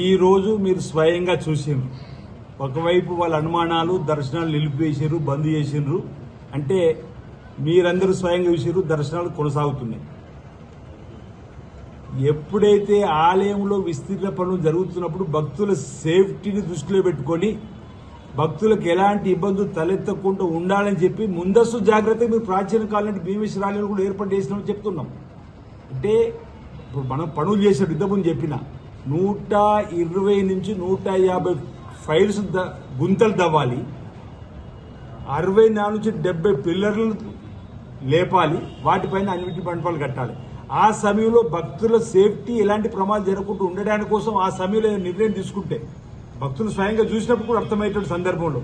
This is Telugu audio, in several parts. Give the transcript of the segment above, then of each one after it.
ఈరోజు మీరు స్వయంగా చూసిండ్రు. ఒకవైపు వాళ్ళ అనుమానాలు దర్శనాలు నిలిపివేసారు, బంద్ చేసిండ్రు. అంటే మీరందరూ స్వయంగా చూసారు, దర్శనాలు కొనసాగుతున్నాయి. ఎప్పుడైతే ఆలయంలో విస్తీర్ణ పనులు జరుగుతున్నప్పుడు భక్తుల సేఫ్టీని దృష్టిలో పెట్టుకొని భక్తులకు ఎలాంటి ఇబ్బందులు తలెత్తకుండా ఉండాలని చెప్పి ముందస్తు జాగ్రత్త మీరు ప్రాచీన కాలం భీమేశ్వర ఆలయంలో కూడా ఏర్పాటు చేసినామని చెప్తున్నాం. అంటే ఇప్పుడు మనం పనులు చేసినట్టు ఇంతకుముందు చెప్పిన 120 నుంచి 150 ఫైల్స్ గుంతలు తవ్వాలి, 64 నుంచి 70 పిల్లర్లు లేపాలి, వాటిపైన అన్నిటి మండపాలు కట్టాలి. ఆ సమయంలో భక్తుల సేఫ్టీ ఎలాంటి ప్రమాదం జరగకుండా ఉండడానికి కోసం ఆ సమయంలో నిర్ణయం తీసుకుంటే భక్తులు స్వయంగా చూసినప్పుడు కూడా అర్థమయ్యేటువంటి సందర్భంలో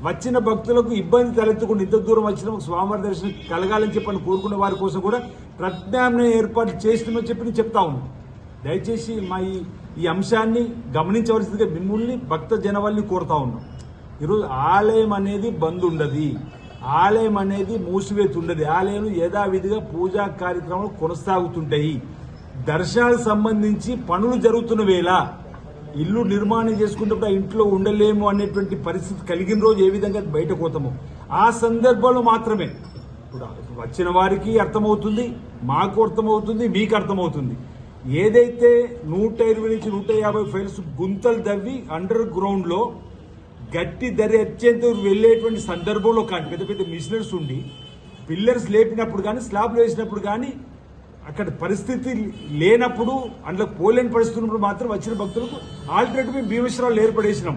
వచ్చిన భక్తులకు ఇబ్బంది తలెత్తకుండా ఇంత దూరం వచ్చిన స్వామివారి దర్శనం కలగాలని చెప్పని కోరుకున్న వారి కోసం కూడా ప్రత్యామ్నాయ ఏర్పాటు చేసినామని చెప్పి నేను చెప్తా ఉన్నాను. దయచేసి మా ఈ అంశాన్ని గమనించవలసిందిగా మిమ్మల్ని భక్త జనవల్ని కోరుతా ఉన్నాం. ఈరోజు ఆలయం అనేది బంద్ ఉండదు, ఆలయం అనేది మూసివేత ఉండదు. ఆలయంలో యథావిధిగా పూజా కార్యక్రమాలు కొనసాగుతుంటాయి. దర్శనాలకు సంబంధించి పనులు జరుగుతున్న వేళ ఇల్లు నిర్మాణం చేసుకున్నప్పుడు ఆ ఇంట్లో ఉండలేము అనేటువంటి పరిస్థితి కలిగిన రోజు ఏ విధంగా బయటకు పోతామో ఆ సందర్భంలో మాత్రమే ఇప్పుడు వచ్చిన వారికి అర్థమవుతుంది, మాకు అర్థమవుతుంది, మీకు అర్థమవుతుంది. ఏదైతే 120 నుంచి 150 ఫైల్స్ గుంతలు తవ్వి అండర్ గ్రౌండ్ లో గట్టి ధర వచ్చేంత వెళ్లేటువంటి సందర్భంలో కానీ పెద్ద పెద్ద మిషనరీస్ ఉండి పిల్లర్స్ లేపినప్పుడు కానీ స్లాబ్లు వేసినప్పుడు కానీ అక్కడ పరిస్థితి లేనప్పుడు అందులో పోలేని పరిస్థితి ఉన్నప్పుడు మాత్రం వచ్చిన భక్తులకు ఆల్టర్నేటివ్ భీమేశ్వరాలు ఏర్పడేసినాం.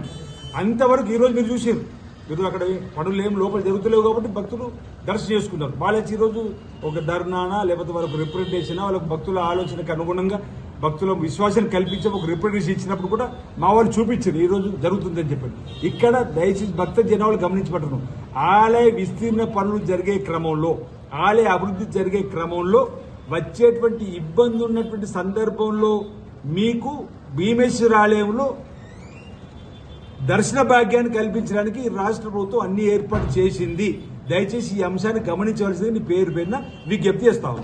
అంతవరకు ఈరోజు మీరు చూసారు. ఈరోజు అక్కడ పనులు ఏం లోపల జరుగుతలేవు కాబట్టి భక్తులు దర్శనం చేసుకున్నారు. వాళ్ళకి ఈరోజు ఒక ధర్నానా లేకపోతే వాళ్ళకు రిప్రజెంటేషన్ వాళ్ళకు భక్తుల ఆలోచనకు అనుగుణంగా భక్తుల విశ్వాసాన్ని కల్పించే ఒక రిప్రజెంటేషన్ ఇచ్చినప్పుడు కూడా మా వాళ్ళు చూపించారు ఈరోజు జరుగుతుందని చెప్పండి. ఇక్కడ దయచేసి భక్త జనాలు గమనించబడుతున్నాం. ఆలయ విస్తీర్ణ పనులు జరిగే క్రమంలో, ఆలయ అభివృద్ధి జరిగే క్రమంలో వచ్చేటువంటి ఇబ్బంది ఉన్నటువంటి సందర్భంలో మీకు భీమేశ్వర ఆలయంలో దర్శన భాగ్యాన్ని కల్పించడానికి రాష్ట్ర ప్రభుత్వం అన్ని ఏర్పాటు చేసింది. దయచేసి ఈ అంశాన్ని గమనించవలసింది పేరు పేరున విజ్ఞప్తి చేస్తా ఉంది.